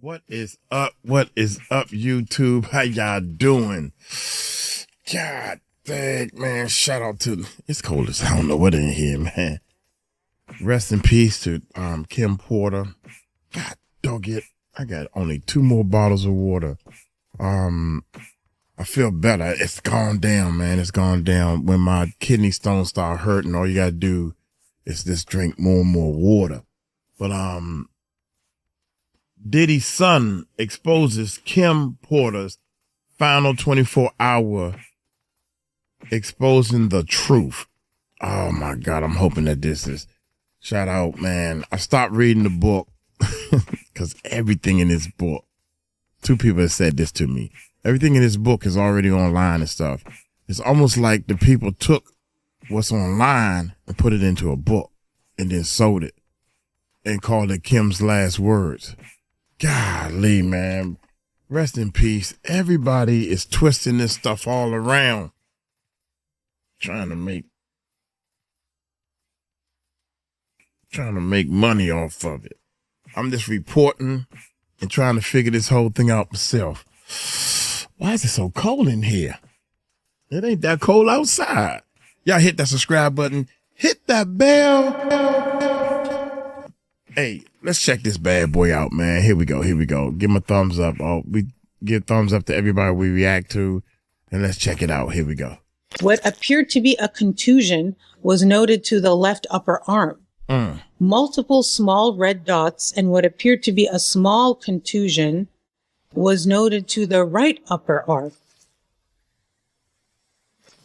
What is up? What is up, YouTube? How y'all doing? God dang, man. Shout out to, it's cold as I don't know what in here, man. Rest in peace to 𝗟𝗡𝗞𝗦. God dog it. I got only 2 more bottles of water. I feel better. It's gone down, man. It's gone down. When my kidney stones start hurting, all you gotta do is just drink more and more water. But Diddy's son exposes 𝗟𝗡𝗞𝗦's final 24-hour exposing the truth. Oh my God, I'm hoping that this is, shout out, man. I stopped reading the book because everything in this book, 2 people have said this to me. Everything in this book is already online and stuff. It's almost like the people took what's online and put it into a book and then sold it and called it Kim's Last Words. Golly, man. Rest in peace. Everybody is twisting this stuff all around. Trying to make money off of it. I'm just reporting and trying to figure this whole thing out myself. Why is it so cold in here? It ain't that cold outside. Y'all hit that subscribe button. Hit that bell. Hey, let's check this bad boy out, man. Here we go. Give him a thumbs up. Oh, we give thumbs up to everybody we react to. And let's check it out. Here we go. What appeared to be a contusion was noted to the left upper arm. Multiple small red dots and what appeared to be a small contusion was noted to the right upper arm.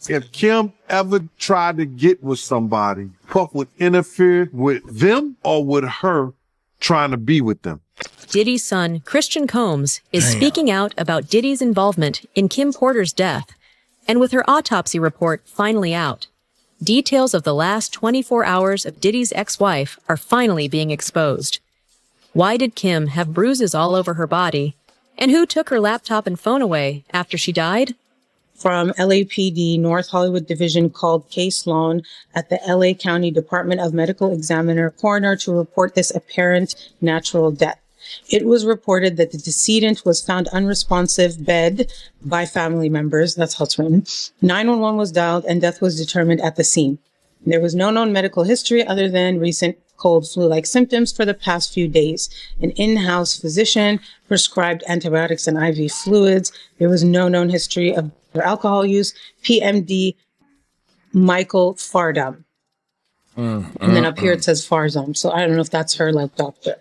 If Kim ever tried to get with somebody, Puff would interfere with them or with her trying to be with them. Diddy's son, Christian Combs, is speaking out about Diddy's involvement in 𝗟𝗡𝗞𝗦's death. And with her autopsy report finally out, details of the last 24 hours of Diddy's ex-wife are finally being exposed. Why did Kim have bruises all over her body? And who took her laptop and phone away after she died? From LAPD North Hollywood Division called case loan at the LA County Department of Medical Examiner Coroner to report this apparent natural death. It was reported that the decedent was found unresponsive bed by family members. That's how it's written. 911 was dialed and death was determined at the scene. There was no known medical history other than recent cold flu-like symptoms for the past few days. An in-house physician prescribed antibiotics and IV fluids. There was no known history of alcohol use. PMD Michael Fardam. And then up here it says Farzam. So I don't know if that's her like doctor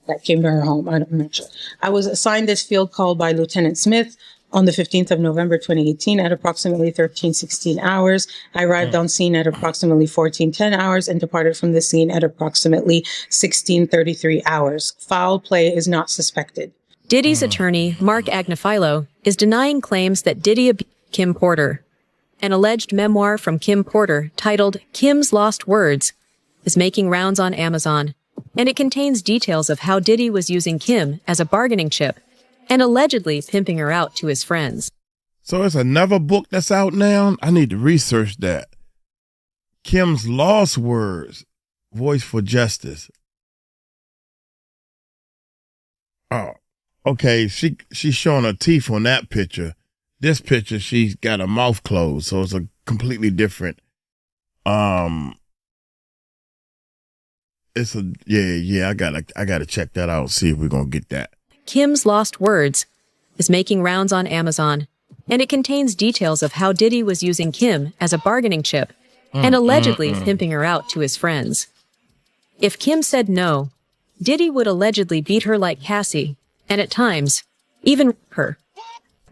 that came to her home. I'm not sure. I was assigned this field call by Lieutenant Smith on the 15th of November, 2018 at approximately 13:16 hours. I arrived on scene at approximately 14:10 hours and departed from the scene at approximately 16:33 hours. Foul play is not suspected. Diddy's attorney, Mark Agnifilo, is denying claims that Diddy abused 𝗟𝗡𝗞𝗦. An alleged memoir from 𝗟𝗡𝗞𝗦 titled Kim's Lost Words is making rounds on Amazon, and it contains details of how Diddy was using Kim as a bargaining chip and allegedly pimping her out to his friends. So it's another book that's out now? I need to research that. Kim's Lost Words, Voice for Justice. Oh, okay. She's showing her teeth on that picture. This picture, she's got her mouth closed, so it's a completely different. It's a I gotta check that out. See if we're gonna get that. Kim's Lost Words is making rounds on Amazon, and it contains details of how Diddy was using Kim as a bargaining chip and allegedly pimping her out to his friends. If Kim said no, Diddy would allegedly beat her like Cassie, and at times, even rape her.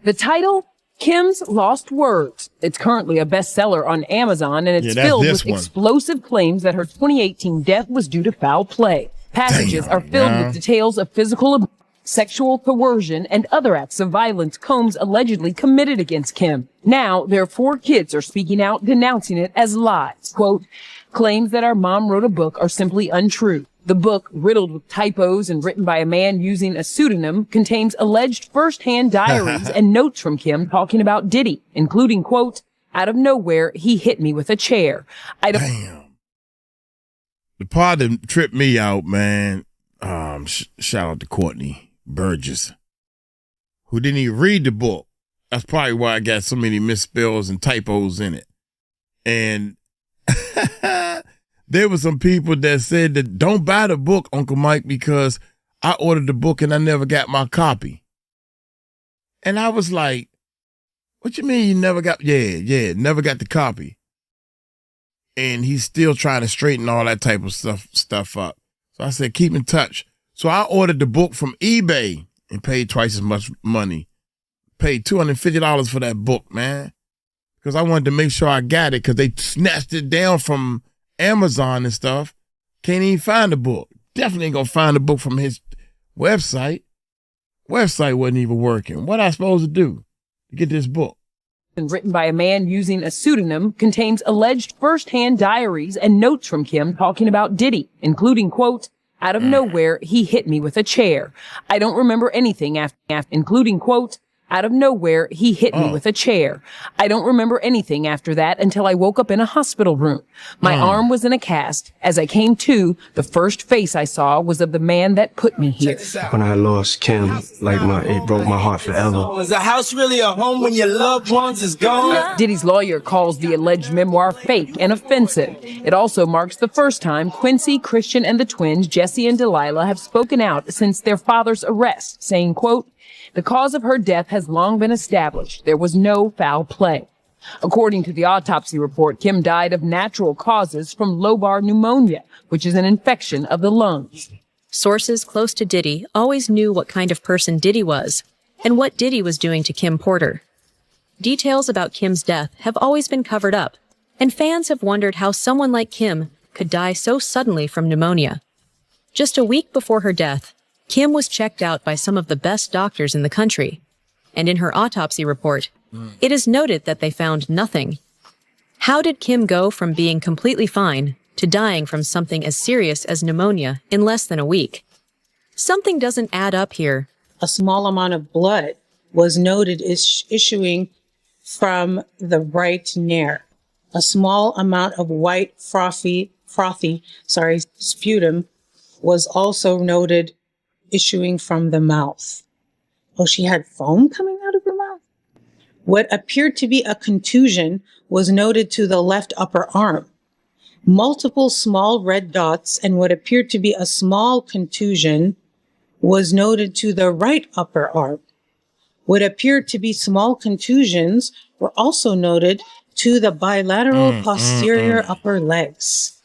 The title? Kim's Lost Words. It's currently a bestseller on Amazon, and it's filled with explosive claims that her 2018 death was due to foul play. Passages are filled with details of physical abuse, sexual coercion, and other acts of violence Combs allegedly committed against Kim. Now, their 4 kids are speaking out, denouncing it as lies. Quote, claims that our mom wrote a book are simply untrue. The book, riddled with typos and written by a man using a pseudonym, contains alleged first-hand diaries and notes from Kim talking about Diddy, including, quote, out of nowhere, he hit me with a chair. Damn. The part that tripped me out, man, shout out to Courtney. Burgess, who didn't even read the book. That's probably why I got so many misspells and typos in it. And there were some people that said that don't buy the book, Uncle Mike, because I ordered the book and I never got my copy. And I was like, what you mean you never got? Yeah, never got the copy. And he's still trying to straighten all that type of stuff up. So I said, keep in touch. So I ordered the book from eBay and paid twice as much money. Paid $250 for that book, man. Because I wanted to make sure I got it because they snatched it down from Amazon and stuff. Can't even find the book. Definitely ain't going to find the book from his website. Website wasn't even working. What I supposed to do to get this book? Written by a man using a pseudonym, contains alleged first-hand diaries and notes from Kim talking about Diddy, including, quote, out of nowhere, he hit me with a chair. I don't remember anything after including, quote, out of nowhere, he hit me with a chair. I don't remember anything after that until I woke up in a hospital room. My arm was in a cast. As I came to, the first face I saw was of the man that put me here. When I lost Kim, it broke my heart forever. Is a house really a home when your loved ones is gone? Diddy's lawyer calls the alleged memoir fake and offensive. It also marks the first time Quincy, Christian, and the twins, Jesse and Delilah, have spoken out since their father's arrest, saying, quote, the cause of her death has long been established. There was no foul play. According to the autopsy report, Kim died of natural causes from lobar pneumonia, which is an infection of the lungs. Sources close to Diddy always knew what kind of person Diddy was and what Diddy was doing to Kim Porter. Details about Kim's death have always been covered up, and fans have wondered how someone like Kim could die so suddenly from pneumonia. Just a week before her death, Kim was checked out by some of the best doctors in the country, and in her autopsy report, it is noted that they found nothing. How did Kim go from being completely fine to dying from something as serious as pneumonia in less than a week? Something doesn't add up here. A small amount of blood was noted issuing from the right nair. A small amount of white frothy sputum was also noted issuing from the mouth. Oh, she had foam coming out of her mouth? What appeared to be a contusion was noted to the left upper arm. Multiple small red dots and what appeared to be a small contusion was noted to the right upper arm. What appeared to be small contusions were also noted to the bilateral posterior upper legs.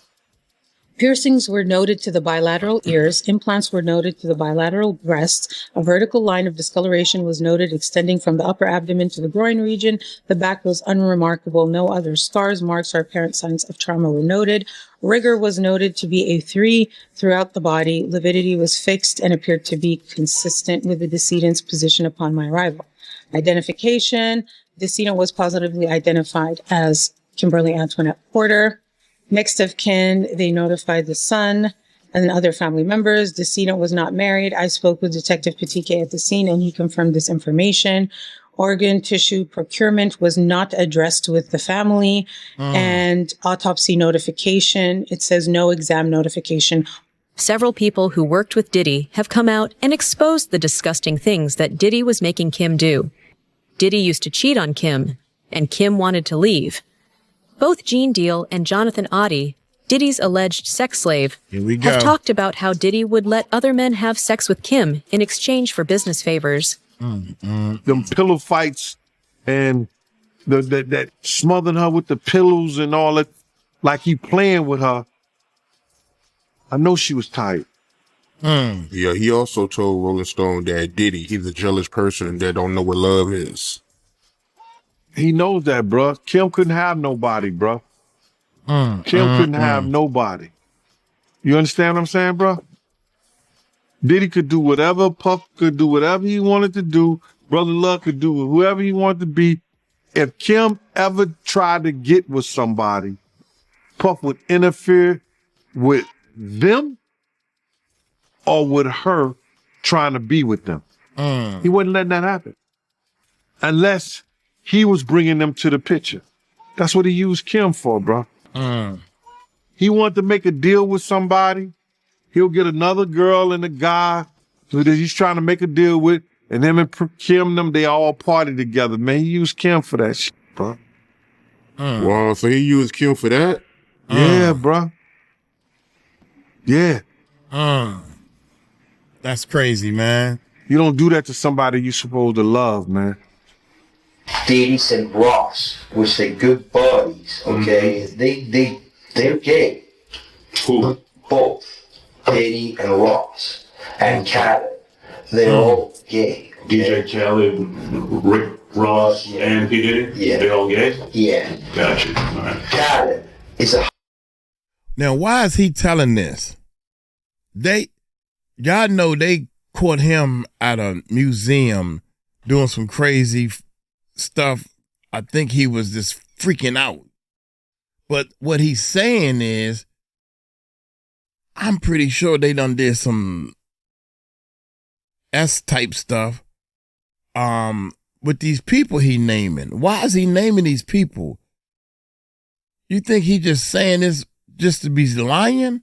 Piercings were noted to the bilateral ears. Implants were noted to the bilateral breasts. A vertical line of discoloration was noted extending from the upper abdomen to the groin region. The back was unremarkable. No other scars, marks, or apparent signs of trauma were noted. Rigor was noted to be a 3 throughout the body. Lividity was fixed and appeared to be consistent with the decedent's position upon my arrival. Identification. Decedent was positively identified as Kimberly Antoinette Porter. Next of kin, they notified the son and other family members. Decedent was not married. I spoke with Detective Petike at the scene and he confirmed this information. Organ tissue procurement was not addressed with the family. And autopsy notification, it says no exam notification. Several people who worked with Diddy have come out and exposed the disgusting things that Diddy was making Kim do. Diddy used to cheat on Kim, and Kim wanted to leave. Both Gene Deal and Jonathan Oddie, Diddy's alleged sex slave, have talked about how Diddy would let other men have sex with Kim in exchange for business favors. Them pillow fights and that smothering her with the pillows and all that, like he playing with her. I know she was tired. Yeah, he also told Rolling Stone that Diddy, he's a jealous person that don't know what love is. He knows that, bruh. Kim couldn't have nobody, bruh. Kim couldn't have nobody. You understand what I'm saying, bruh? Diddy could do whatever, Puff could do whatever he wanted to do, Brother Love could do whoever he wanted to be. If Kim ever tried to get with somebody, Puff would interfere with them or with her trying to be with them. He wasn't letting that happen. Unless he was bringing them to the picture. That's what he used Kim for, bro. He wanted to make a deal with somebody. He'll get another girl and a guy that he's trying to make a deal with, and him and Kim, they all party together, man. He used Kim for that shit, bro. Wow, so he used Kim for that? Yeah, bro. Yeah. That's crazy, man. You don't do that to somebody you're supposed to love, man. Diddy and Ross, which they good buddies, okay? They're gay. Who? Both. Diddy and Ross. And Khaled. They're all gay. DJ Khaled, Rick Ross, and P. Diddy? Yeah. They all gay? Yeah. Gotcha. All right. Khaled is a... Now, why is he telling this? Y'all know they caught him at a museum doing some crazy stuff. I think he was just freaking out. But what he's saying is, I'm pretty sure they done did some S-type stuff with these people he naming. Why is he naming these people? You think he just saying this just to be lying?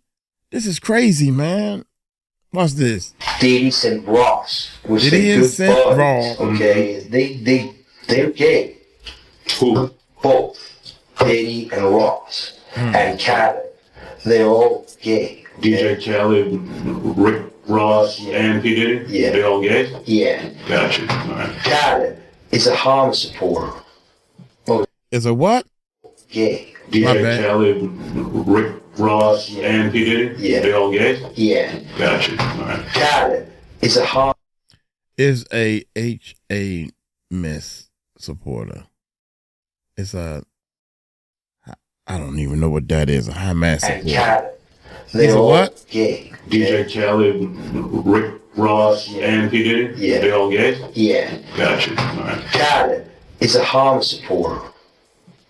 This is crazy, man. What's this? Diddy and Ross, which Diddy they good Ross. buddies, okay? They're gay. Who? Both. Diddy and Ross. And Khaled. They're all gay. DJ Khaled, Rick Ross, and P. Diddy? Yeah. They all gay? Yeah. Gotcha. All right. Khaled is a Hamas supporter. Is a what? Gay. DJ Khaled, Rick Ross, and P. Diddy? Yeah. They all gay? Yeah. Gotcha. All right. Khaled is a Hamas. Is a H.A. Miss supporter. It's a, I don't even know what that is, a Hamas And supporter. Khaled. They're all what? gay. DJ Khaled, Rick Ross, and P. Diddy? Yeah. They all gay? Yeah. Gotcha. All right. Khaled is a Hamas supporter.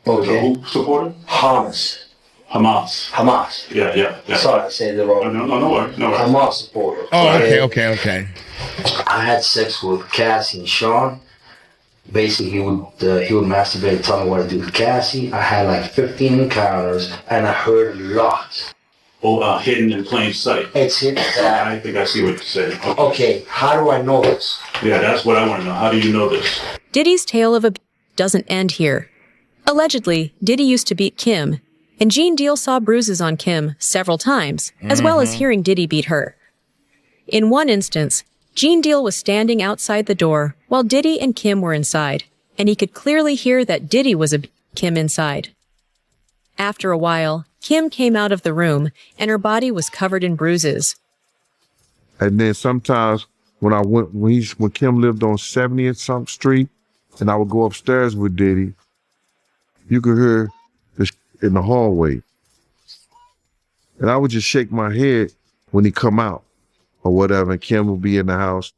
Okay? Who supporter? Hamas. Hamas. Yeah. Sorry, I said it wrong. No worries. Hamas supporter. Oh, okay. I had sex with Cassie and Sean. Basically, he would masturbate and tell me what to do with Cassie. I had like 15 encounters, and I heard a lot. Oh, hidden in plain sight. It's hidden. I think I see what you're saying. Okay, how do I know this? Yeah, that's what I want to know. How do you know this? Diddy's tale of abuse doesn't end here. Allegedly, Diddy used to beat Kim, and Gene Deal saw bruises on Kim several times, as well as hearing Diddy beat her. In one instance, Gene Deal was standing outside the door while Diddy and Kim were inside, and he could clearly hear that Diddy was abusing Kim inside. After a while, Kim came out of the room, and her body was covered in bruises. And then sometimes when Kim lived on 70th something street, and I would go upstairs with Diddy, you could hear this in the hallway. And I would just shake my head when he come out or whatever, and Kim would be in the house.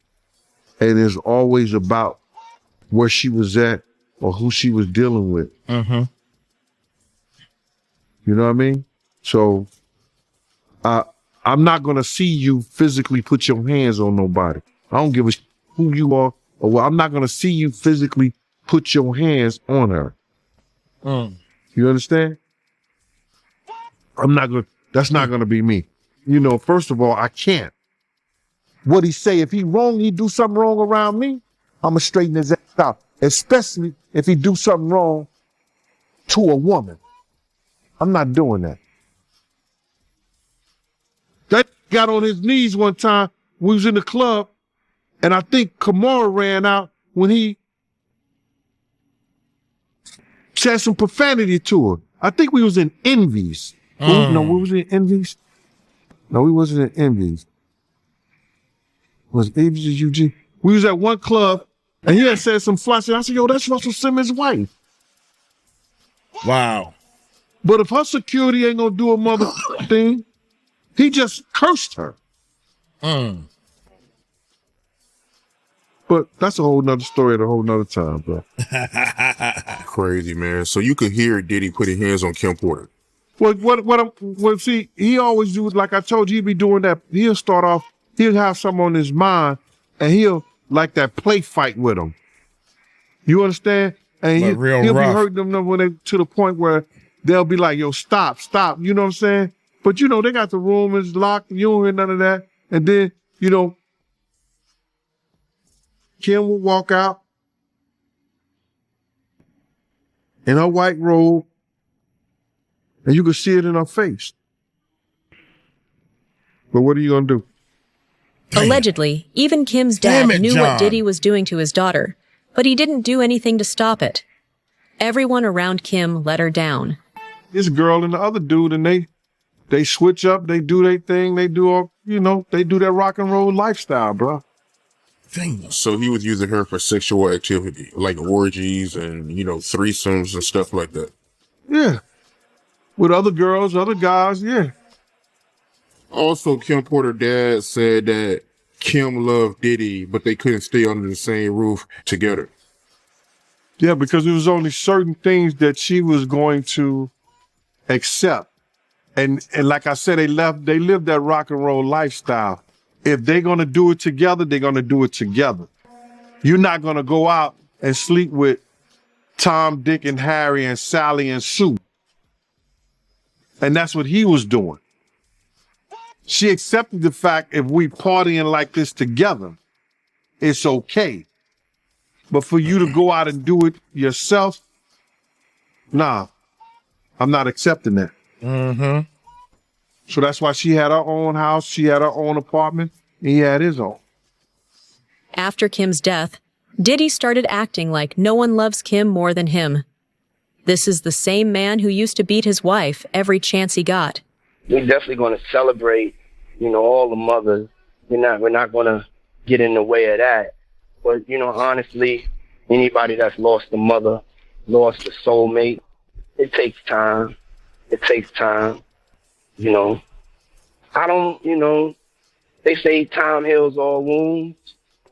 And it's always about where she was at or who she was dealing with. Mm-hmm. You know what I mean? So I'm not going to see you physically put your hands on nobody. I don't give a who you are, or well, I'm not going to see you physically put your hands on her. You understand? That's not going to be me. You know, first of all, I can't. What he say, if he wrong, he do something wrong around me, I'm going to straighten his ass out. Especially if he do something wrong to a woman. I'm not doing that. That got on his knees one time. We was in the club, and I think 𝗗𝗢𝗡 ran out when he said some profanity to her. I think we was in Envy's. No, we was in Envy's. No, we wasn't in Envy's. Was it Envy's or UG? We was at one club, and he had said some fly shit. I said, yo, that's Russell Simmons' wife. Wow. But if her security ain't gonna do a mother thing, he just cursed her. But that's a whole nother story at a whole nother time, bro. Crazy, man. So you could hear Diddy putting hands on Kim Porter. Well, see, he always do, like I told you, he'd be doing that. He'll start off, he'll have something on his mind, and he'll like that play fight with them. You understand? And he'll be hurting them when they to the point where they'll be like, yo, stop. You know what I'm saying? But, you know, they got the room is locked. You don't hear none of that. And then, you know, Kim would walk out in her white robe, and you could see it in her face. But what are you gonna do? Allegedly, even Kim's dad knew what Diddy was doing to his daughter, but he didn't do anything to stop it. Everyone around Kim let her down. This girl and the other dude, and they switch up, they do their thing, they do all, they do that rock and roll lifestyle, bro. So he was using her for sexual activity, like orgies and, threesomes and stuff like that. Yeah. With other girls, other guys, yeah. Also, Kim Porter's dad said that Kim loved Diddy, but they couldn't stay under the same roof together. Yeah, because there was only certain things that she was going to accept. And like I said, they lived that rock and roll lifestyle. If they're going to do it together, they're going to do it together. You're not going to go out and sleep with Tom, Dick, and Harry, and Sally, and Sue. And that's what he was doing. She accepted the fact if we partying like this together, it's okay. But for you to go out and do it yourself, nah, I'm not accepting that. Mm-hmm. So that's why she had her own house, she had her own apartment, and he had his own. After Kim's death, Diddy started acting like no one loves Kim more than him. This is the same man who used to beat his wife every chance he got. We're definitely going to celebrate, all the mothers. We're not going to get in the way of that. But, honestly, anybody that's lost a mother, lost a soulmate, it takes time. It takes time. I don't, they say time heals all wounds.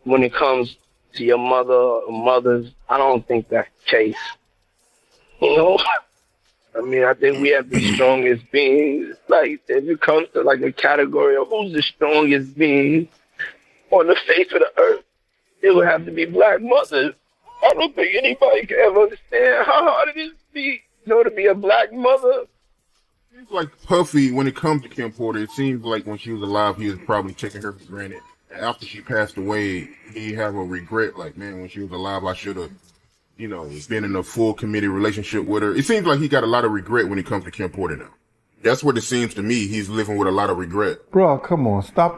When it comes to your mother or mothers, I don't think that's the case. I think we have the strongest beings. Like, if it comes to, the category of who's the strongest being on the face of the earth, it would have to be black mothers. I don't think anybody can ever understand how hard it is to be, to be a black mother. It's like Puffy, when it comes to Kim Porter, it seems like when she was alive, he was probably taking her for granted. After she passed away, he have a regret, like, man, when she was alive, I should have, been in a full committed relationship with her. It seems like he got a lot of regret when it comes to Kim Porter now. That's what it seems to me. He's living with a lot of regret. Bro, come on, stop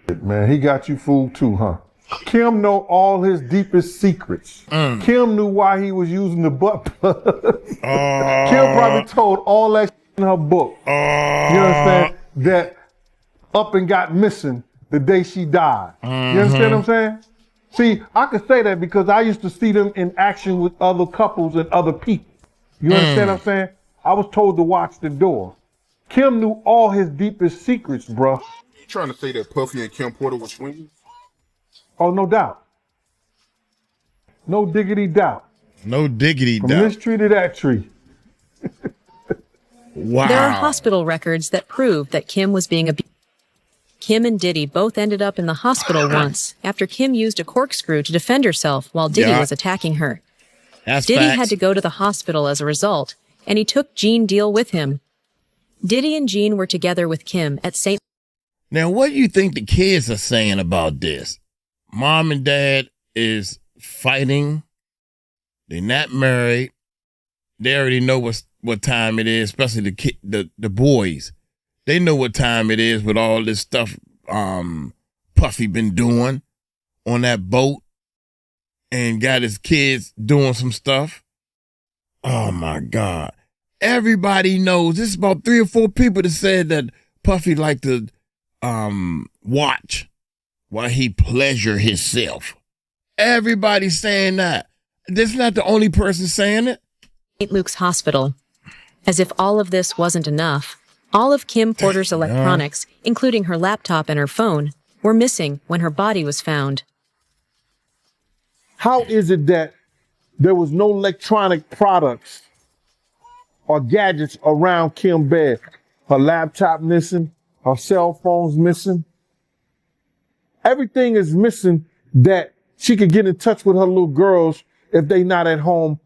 the man. He got you fooled too, huh? Kim know all his deepest secrets. Kim knew why he was using the butt plug. Kim probably told all that in her book. You understand? That up and got missing the day she died. You understand what I'm saying? See, I could say that because I used to see them in action with other couples and other people. You understand what I'm saying? I was told to watch the door. Kim knew all his deepest secrets, bro. You trying to say that Puffy and Kim Porter were swingers? Oh, no doubt. No diggity doubt. No diggity doubt. From this tree to that tree. Wow. There are hospital records that prove that Kim was being abused. Kim and Diddy both ended up in the hospital once after Kim used a corkscrew to defend herself while Diddy was attacking her. Diddy had to go to the hospital as a result, and he took Gene Deal with him. Diddy and Gene were together with Kim at St. Now, what do you think the kids are saying about this? Mom and dad is fighting. They're not married. They already know what time it is, especially the boys. They know what time it is with all this stuff Puffy been doing on that boat and got his kids doing some stuff. Oh, my God. Everybody knows. This is about 3 or 4 people that said that Puffy liked to watch while he pleasure himself. Everybody's saying that. This is not the only person saying it. St. Luke's Hospital. As if all of this wasn't enough, all of Kim Porter's electronics, including her laptop and her phone, were missing when her body was found. How is it that there was no electronic products or gadgets around Kim's bed? Her laptop missing, her cell phone's missing. Everything is missing that she could get in touch with her little girls if they not at home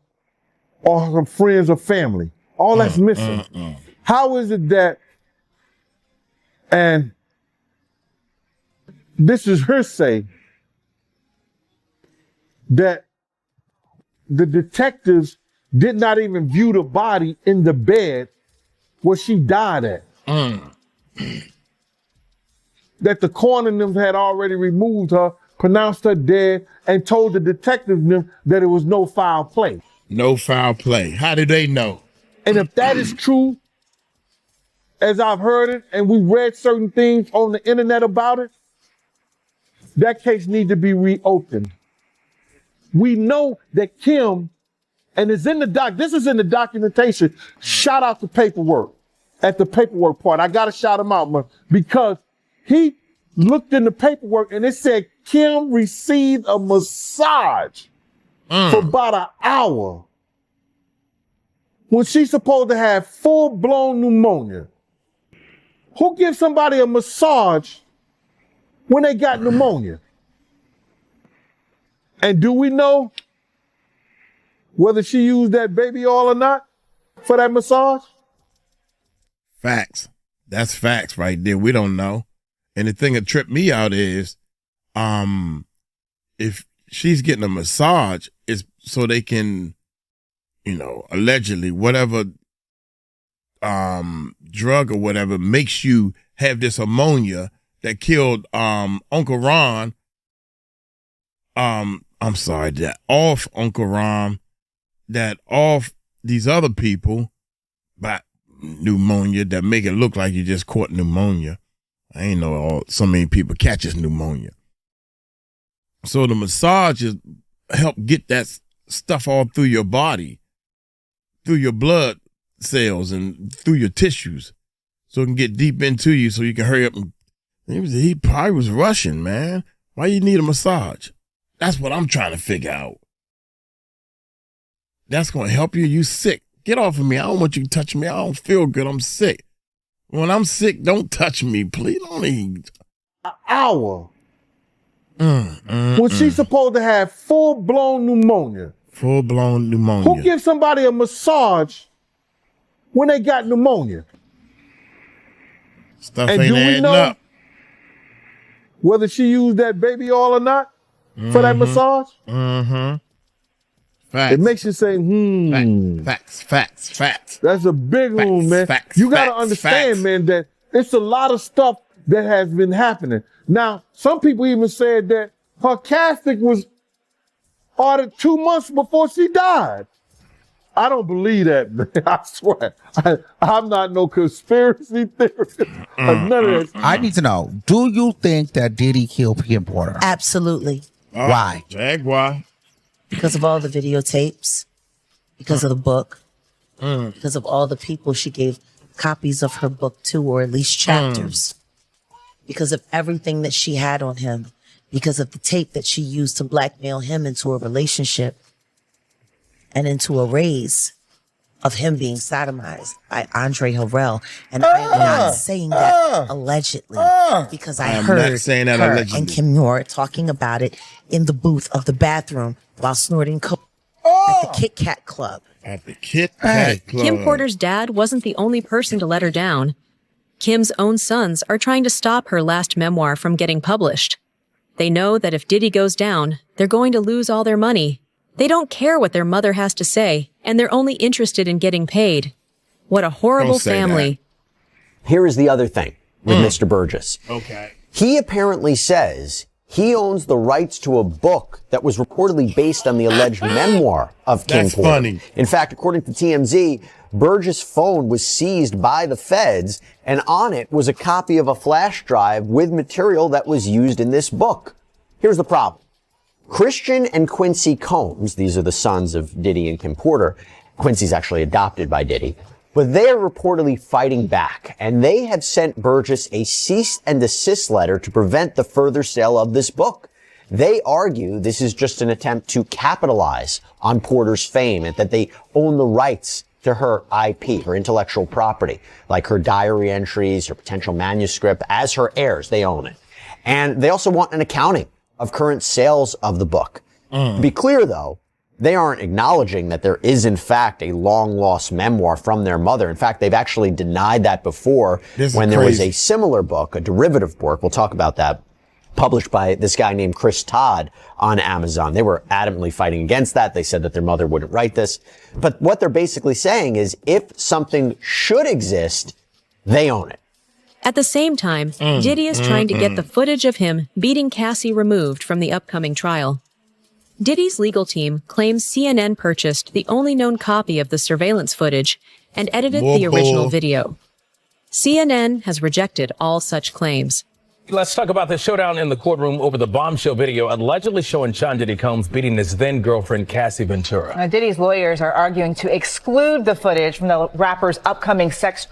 or her friends or family. All that's missing. How is it that, and this is her say, that the detectives did not even view the body in the bed where she died at. That the coroner had already removed her, pronounced her dead, and told the detectives that it was no foul play. No foul play. How do they know? And if that is true, as I've heard it, and we read certain things on the internet about it, that case needs to be reopened. We know that Kim, and it's in the this is in the documentation. Shout out to paperwork, at the paperwork part. I gotta shout him out, man, because he looked in the paperwork and it said Kim received a massage for about an hour when she's supposed to have full-blown pneumonia. Who gives somebody a massage when they got pneumonia? And do we know whether she used that baby oil or not for that massage? Facts. That's facts right there. We don't know. And the thing that tripped me out is, if she's getting a massage, it's so they can, allegedly, whatever drug or whatever makes you have this ammonia that killed Uncle Ron. I'm sorry, that off Uncle Ron, that off these other people, but pneumonia that make it look like you just caught pneumonia. I ain't know so many people catches pneumonia. So the massages help get that stuff all through your body, through your blood cells and through your tissues, so it can get deep into you so you can hurry up. And he probably was rushing, man. Why you need a massage? That's what I'm trying to figure out. That's going to help you. You sick. Get off of me. I don't want you to touch me. I don't feel good. I'm sick. When I'm sick, don't touch me, please. Don't eat. An hour. When she's supposed to have full-blown pneumonia. Full-blown pneumonia. Who gives somebody a massage when they got pneumonia? Stuff and ain't adding up. Whether she used that baby oil or not for that massage? Facts. It makes you say, Facts. That's a big one, man. You got to understand, man, that it's a lot of stuff that has been happening. Now, some people even said that her casket was ordered 2 months before she died. I don't believe that, man. I swear. I'm not no conspiracy theorist. None of that. I need to know, do you think that Diddy killed Kim Porter? Absolutely. Why? Jaguar. Because of all the videotapes, because of the book, because of all the people she gave copies of her book to, or at least chapters, because of everything that she had on him, because of the tape that she used to blackmail him into a relationship and into a raise of him being sodomized by 𝗟𝗡𝗄𝗓. And I am not saying that allegedly, because I heard her and 𝗟𝗡𝗄𝗓 talking about it in the booth of the bathroom while snorting coke at the Kit Kat Club. At the Kit Kat Club. Kim Porter's dad wasn't the only person to let her down. Kim's own sons are trying to stop her last memoir from getting published. They know that if Diddy goes down, they're going to lose all their money. They don't care what their mother has to say, and they're only interested in getting paid. What a horrible family. Here is the other thing with Mr. Burgess. Okay. He apparently says he owns the rights to a book that was reportedly based on the alleged memoir of Kim Porter. That's funny. In fact, according to TMZ, Burgess' phone was seized by the feds, and on it was a copy of a flash drive with material that was used in this book. Here's the problem. Christian and Quincy Combs, these are the sons of Diddy and Kim Porter. Quincy's actually adopted by Diddy. But they are reportedly fighting back, and they have sent Burgess a cease and desist letter to prevent the further sale of this book. They argue this is just an attempt to capitalize on Porter's fame and that they own the rights to her IP, her intellectual property, like her diary entries, her potential manuscript. As her heirs, they own it. And they also want an accounting of current sales of the book. To be clear, though, they aren't acknowledging that there is, in fact, a long-lost memoir from their mother. In fact, they've actually denied that before when there was a similar book, a derivative work, we'll talk about that, published by this guy named Chris Todd on Amazon. They were adamantly fighting against that. They said that their mother wouldn't write this. But what they're basically saying is if something should exist, they own it. At the same time, Diddy is trying to get the footage of him beating Cassie removed from the upcoming trial. Diddy's legal team claims CNN purchased the only known copy of the surveillance footage and edited the original video. CNN has rejected all such claims. Let's talk about the showdown in the courtroom over the bombshell video allegedly showing Sean Diddy Combs beating his then-girlfriend Cassie Ventura. Now, Diddy's lawyers are arguing to exclude the footage from the rapper's upcoming sex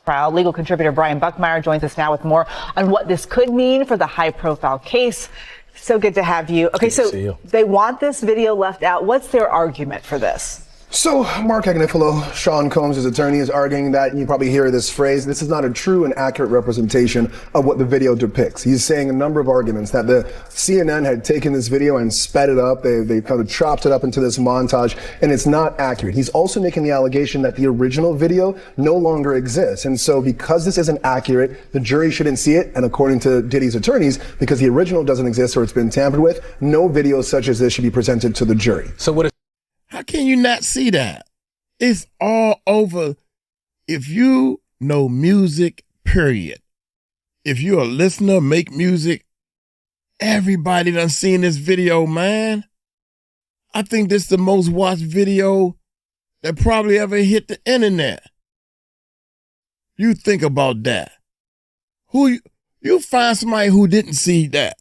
trial. Legal contributor Brian Buckmeyer joins us now with more on what this could mean for the high-profile case. So good to have you. Okay, so they want this video left out. What's their argument for this? So Mark Agnifilo, Sean Combs' attorney, is arguing that, and you probably hear this phrase, this is not a true and accurate representation of what the video depicts. He's saying a number of arguments that the CNN had taken this video and sped it up. They kind of chopped it up into this montage, and it's not accurate. He's also making the allegation that the original video no longer exists. And so because this isn't accurate, the jury shouldn't see it. And according to Diddy's attorneys, because the original doesn't exist or it's been tampered with, no video such as this should be presented to the jury. So what is How can you not see that? It's all over. If you know music, period. If you're a listener, make music, everybody done seen this video, man. I think this is the most watched video that probably ever hit the internet. You think about that. You find somebody who didn't see that.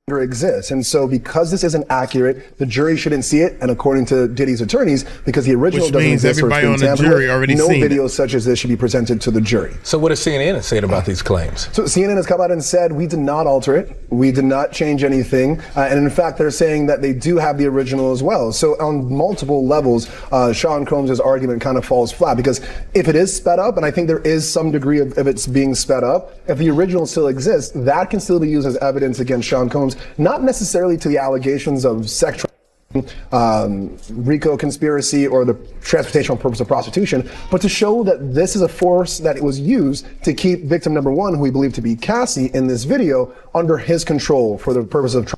Exists. And so because this isn't accurate, the jury shouldn't see it. And according to Diddy's attorneys, because the original Which doesn't means exist, everybody or on it's been the tampered jury with, already no seen video it. such as this should be presented to the jury. So what is CNN saying about these claims? So CNN has come out and said, we did not alter it. We did not change anything. And in fact, they're saying that they do have the original as well. So on multiple levels, Sean Combs' argument kind of falls flat, because if it is sped up, and I think there is some degree of it's being sped up, if the original still exists, that can still be used as evidence against Sean Combs, not necessarily to the allegations of sex RICO conspiracy or the transportation for purpose of prostitution, but to show that this is a force that it was used to keep victim number one, who we believe to be Cassie in this video, under his control for the purpose of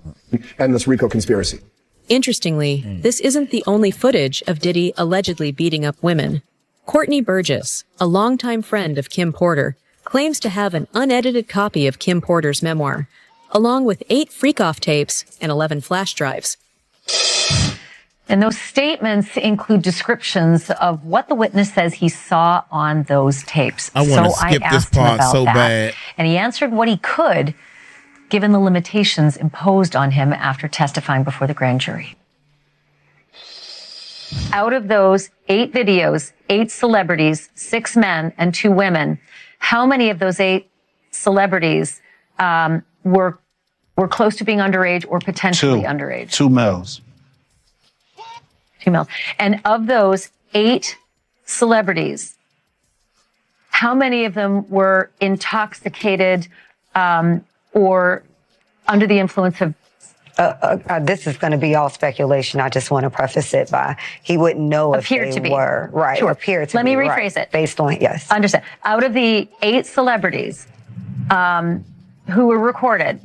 and this RICO conspiracy. Interestingly, this isn't the only footage of Diddy allegedly beating up women. Courtney Burgess, a longtime friend of Kim Porter, claims to have an unedited copy of Kim Porter's memoir, along with 8 freak-off tapes and 11 flash drives. And those statements include descriptions of what the witness says he saw on those tapes. I want to skip this part so bad. And he answered what he could, given the limitations imposed on him after testifying before the grand jury. Out of those 8 videos, 8 celebrities, 6 men and 2 women, how many of those 8 celebrities were close to being underage or potentially underage? 2 males. 2 males. And of those 8 celebrities, how many of them were intoxicated or under the influence of? This is going to be all speculation. I just want to preface it by he wouldn't know if they were. Right. Sure. Appear to Let be. me rephrase it. Based on, yes. Understand. Out of the 8 celebrities who were recorded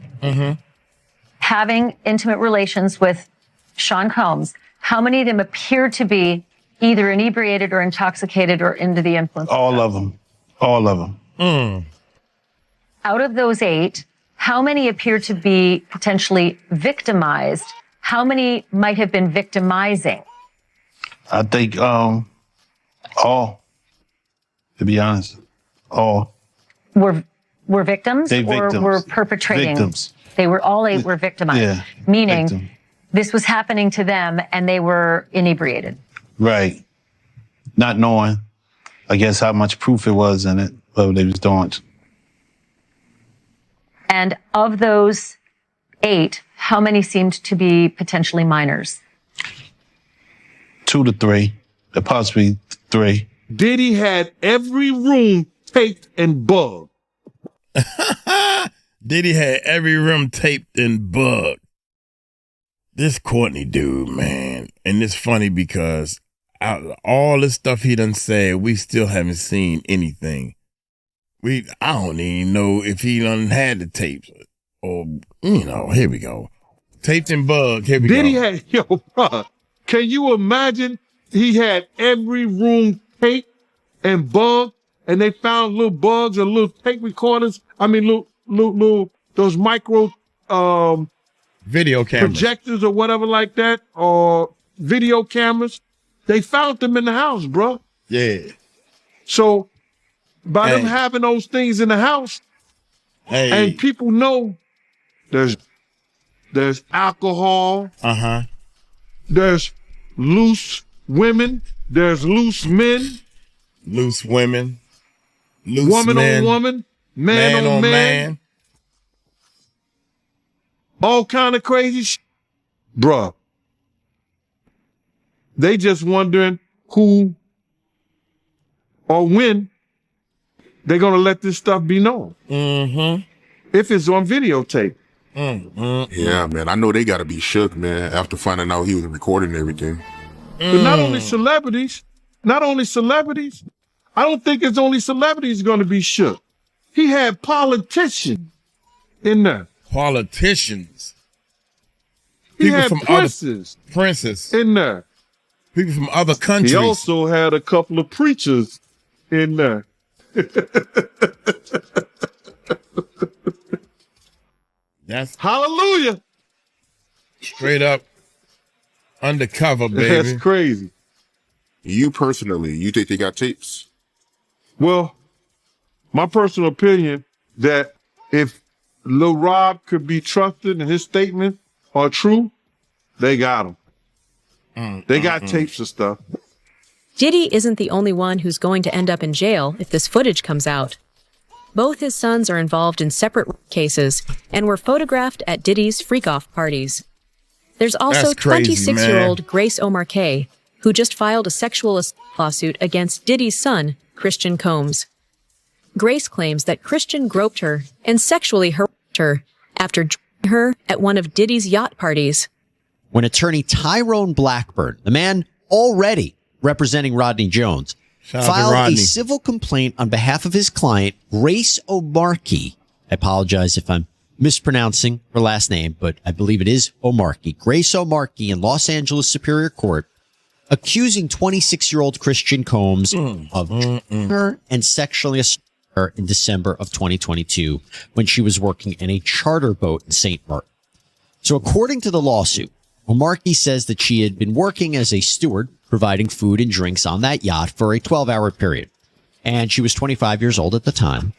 having intimate relations with Sean Combs, how many of them appeared to be either inebriated or intoxicated or under the influence? All of them. All of them. Out of those 8, how many appear to be potentially victimized? How many might have been victimizing? I think all, to be honest, all. Were victims They or victims. were perpetrating? Victims. They were all 8 were victimized. Yeah. Meaning Victim. this was happening to them and they were inebriated. Right. Not knowing, I guess, how much proof it was in it, what they was doing. And of those 8, how many seemed to be potentially minors? 2 to 3, possibly 3. Diddy had every room taped and bugged. Diddy had every room taped and bugged. This Courtney dude, man. And it's funny because out of all the stuff he done said, we still haven't seen anything. I don't even know if he done had the tapes here we go. Taped and Bug. Here we Diddy go. had, bro, can you imagine? He had every room taped and bugged, and they found little bugs or little tape recorders. I mean, little those micro video cameras, projectors or whatever like that, or video cameras. They found them in the house, bro. Yeah. So by them having those things in the house, and people know there's alcohol, there's loose women, there's loose men, loose women, loose woman men, on woman, man on man, all kind of crazy shit, bruh. They just wondering who or when they're gonna let this stuff be known. If it's on videotape. Yeah, man. I know they gotta be shook, man, after finding out he was recording everything. But not only celebrities, I don't think it's only celebrities gonna be shook. He had politicians in there. Politicians. He had princes in there. People from other countries. He also had a couple of preachers in there. That's hallelujah. Straight up undercover, baby. That's crazy. You personally, you think they got tapes? Well, my personal opinion that if Lil Rob could be trusted and his statements are true, they got him. They got tapes of stuff. Diddy isn't the only one who's going to end up in jail if this footage comes out. Both his sons are involved in separate cases and were photographed at Diddy's freak-off parties. There's also 26-year-old Grace 𝗟𝗡𝗡, who just filed a sexual assault lawsuit against Diddy's son, Christian Combs. Grace claims that Christian groped her and sexually harassed her after drinking her at one of Diddy's yacht parties. When attorney Tyrone Blackburn, the man already representing Rodney Jones, filed a civil complaint on behalf of his client, Grace 𝗟𝗡𝗡. I apologize if I'm mispronouncing her last name, but I believe it is 𝗟𝗡𝗡. Grace 𝗟𝗡𝗡 in Los Angeles Superior Court, accusing 26-year-old Christian Combs of her and sexually assaulting her in December of 2022 when she was working in a charter boat in St. Martin. So according to the lawsuit, 𝗟𝗟𝗡𝗡 says that she had been working as a steward, providing food and drinks on that yacht for a 12-hour period. And she was 25 years old at the time.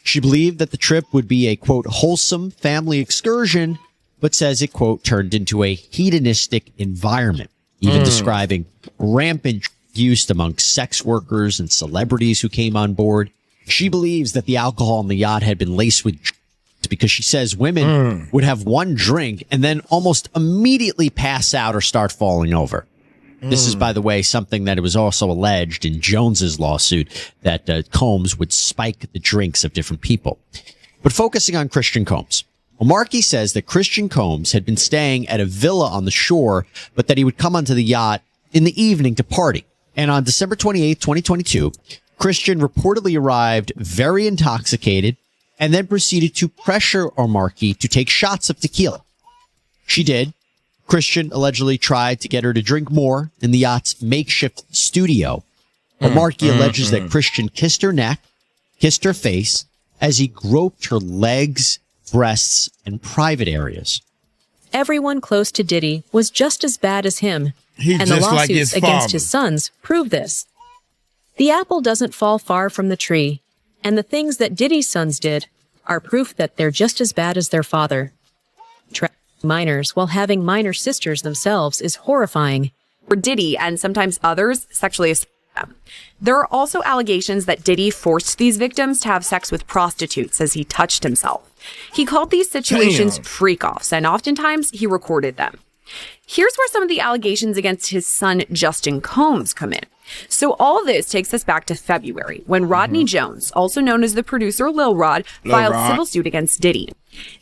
She believed that the trip would be a, quote, wholesome family excursion, but says it, quote, turned into a hedonistic environment, even describing rampant use amongst sex workers and celebrities who came on board. She believes that the alcohol on the yacht had been laced with because she says women would have one drink and then almost immediately pass out or start falling over. This is, by the way, something that it was also alleged in Jones's lawsuit that Combs would spike the drinks of different people. But focusing on Christian Combs, 𝗟𝗟𝗡𝗡 says that Christian Combs had been staying at a villa on the shore, but that he would come onto the yacht in the evening to party. And on December 28th, 2022, Christian reportedly arrived very intoxicated and then proceeded to pressure 𝗟𝗟𝗡𝗡 to take shots of tequila. She did. Christian allegedly tried to get her to drink more in the yacht's makeshift studio. 𝗟𝗟𝗡𝗡 alleges that Christian kissed her neck, kissed her face, as he groped her legs, breasts, and private areas. Everyone close to Diddy was just as bad as him, and the just like lawsuits his against father. his sons prove this. The apple doesn't fall far from the tree, and the things that Diddy's sons did are proof that they're just as bad as their father. Minors while having minor sisters themselves is horrifying. For Diddy and sometimes others sexually assault them. There are also allegations that Diddy forced these victims to have sex with prostitutes as he touched himself. He called these situations freak-offs, and oftentimes he recorded them. Here's where some of the allegations against his son Justin Combs come in. So all this takes us back to February when Rodney Jones, also known as the producer Lil Rod, filed civil suit against Diddy.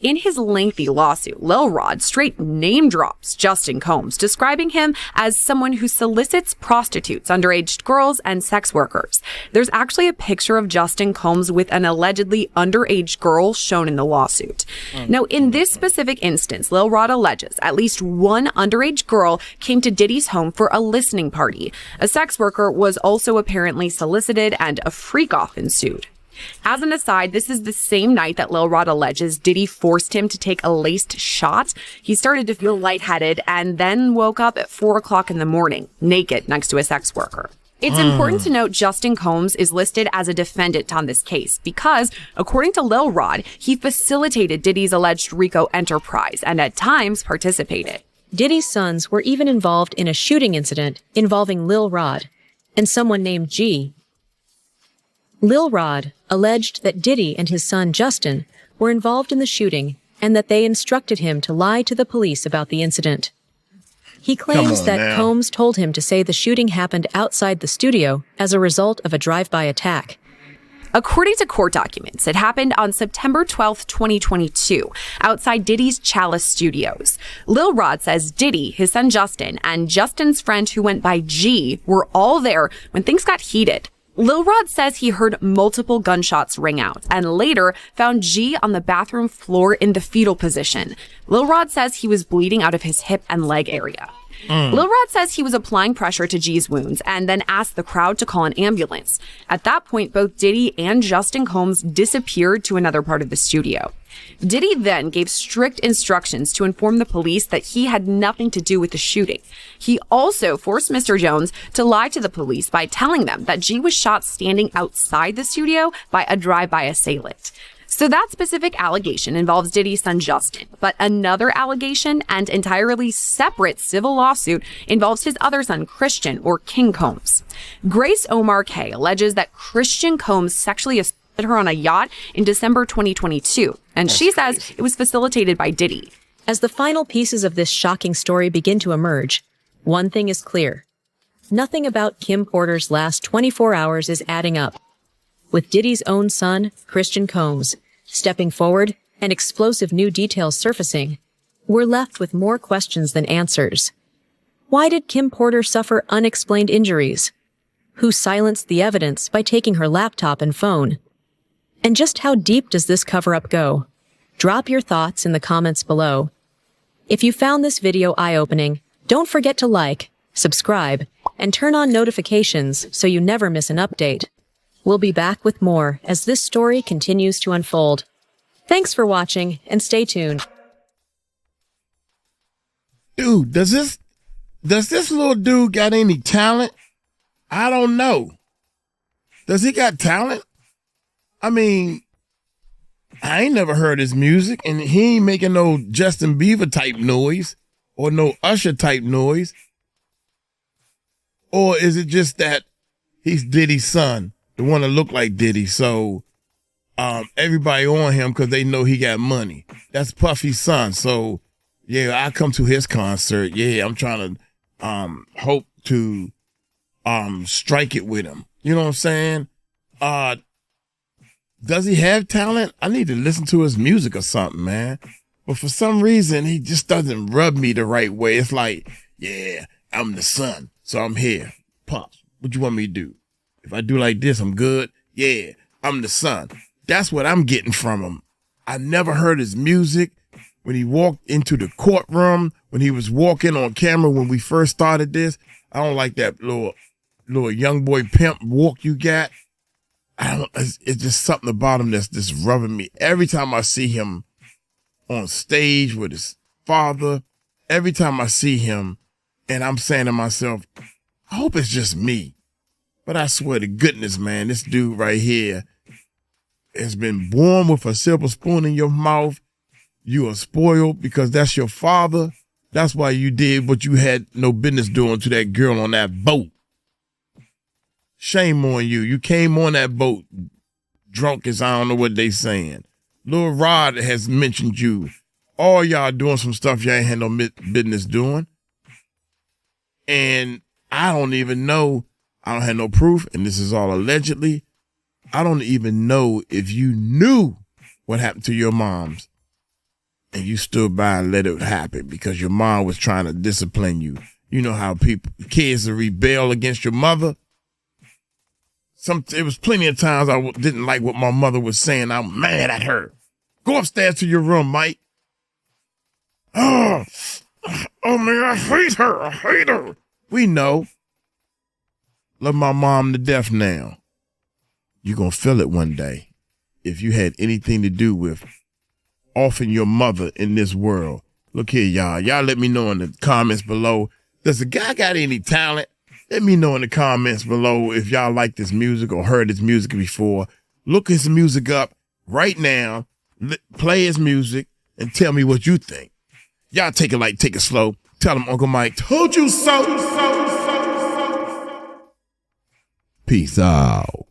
In his lengthy lawsuit, Lil Rod straight name drops Justin Combs, describing him as someone who solicits prostitutes, underage girls, and sex workers. There's actually a picture of Justin Combs with an allegedly underage girl shown in the lawsuit. Now, in this specific instance, Lil Rod alleges at least one underage girl came to Diddy's home for a listening party. A sex worker was also apparently solicited, and a freak-off ensued. As an aside, this is the same night that Lil Rod alleges Diddy forced him to take a laced shot. He started to feel lightheaded and then woke up at 4 o'clock in the morning, naked next to a sex worker. It's important to note Justin Combs is listed as a defendant on this case because, according to Lil Rod, he facilitated Diddy's alleged RICO enterprise and at times participated. Diddy's sons were even involved in a shooting incident involving Lil Rod and someone named G. Lil Rod alleged that Diddy and his son Justin were involved in the shooting and that they instructed him to lie to the police about the incident. He claims that Combs told him to say the shooting happened outside the studio as a result of a drive-by attack. According to court documents, it happened on September 12th, 2022, outside Diddy's Chalice Studios. Lil Rod says Diddy, his son Justin, and Justin's friend who went by G were all there when things got heated. Lil Rod says he heard multiple gunshots ring out and later found G on the bathroom floor in the fetal position. Lil Rod says he was bleeding out of his hip and leg area. Lil Rod says he was applying pressure to G's wounds and then asked the crowd to call an ambulance. At that point, both Diddy and Justin Combs disappeared to another part of the studio. Diddy then gave strict instructions to inform the police that he had nothing to do with the shooting. He also forced Mr. Jones to lie to the police by telling them that G was shot standing outside the studio by a drive-by assailant. So that specific allegation involves Diddy's son Justin, but another allegation and entirely separate civil lawsuit involves his other son, Christian, or King Combs. Grace Omar K alleges that Christian Combs sexually assaulted her on a yacht in December 2022, and she says it was facilitated by Diddy. As the final pieces of this shocking story begin to emerge, one thing is clear. Nothing about Kim Porter's last 24 hours is adding up. With Diddy's own son, Christian Combs, stepping forward and explosive new details surfacing, we're left with more questions than answers. Why did Kim Porter suffer unexplained injuries? Who silenced the evidence by taking her laptop and phone? And just how deep does this cover-up go? Drop your thoughts in the comments below. If you found this video eye-opening, don't forget to like, subscribe, and turn on notifications so you never miss an update. We'll be back with more as this story continues to unfold. Thanks for watching, and stay tuned. Dude, does this little dude got any talent? I don't know. Does he got talent? I mean, I ain't never heard his music, and he ain't making no Justin Bieber type noise or no Usher type noise. Or is it just that he's Diddy's son? The one that look like Diddy, so everybody on him because they know he got money. That's Puffy's son, so yeah, I come to his concert. Yeah, I'm trying to hope to strike it with him. You know what I'm saying? Does he have talent? I need to listen to his music or something, man. But for some reason, he just doesn't rub me the right way. It's like, yeah, I'm the son, so I'm here. Pops, what you want me to do? If I do like this, I'm good. Yeah, I'm the son. That's what I'm getting from him. I never heard his music. When he walked into the courtroom, when he was walking on camera when we first started this, I don't like that little young boy pimp walk you got. It's just something about him that's just rubbing me. Every time I see him on stage with his father, every time I see him, and I'm saying to myself, I hope it's just me. But I swear to goodness, man, this dude right here has been born with a silver spoon in your mouth. You are spoiled because that's your father. That's why you did what you had no business doing to that girl on that boat. Shame on you. You came on that boat drunk as I don't know what they saying. Lil Rod has mentioned you. All y'all doing some stuff you ain't had no business doing. And I don't even know. I don't have no proof, and this is all allegedly. I don't even know if you knew what happened to your moms and you stood by and let it happen because your mom was trying to discipline you. You know how kids rebel against your mother? It was plenty of times I didn't like what my mother was saying. I'm mad at her. Go upstairs to your room, Mike. Oh man, I hate her. I hate her. We know. Love my mom to death now. You're going to feel it one day if you had anything to do with offing your mother in this world. Look here, y'all. Y'all let me know in the comments below. Does the guy got any talent? Let me know in the comments below if y'all like this music or heard his music before. Look his music up right now. Play his music and tell me what you think. Y'all take it light, take it slow. Tell him Uncle Mike told you so. Peace out.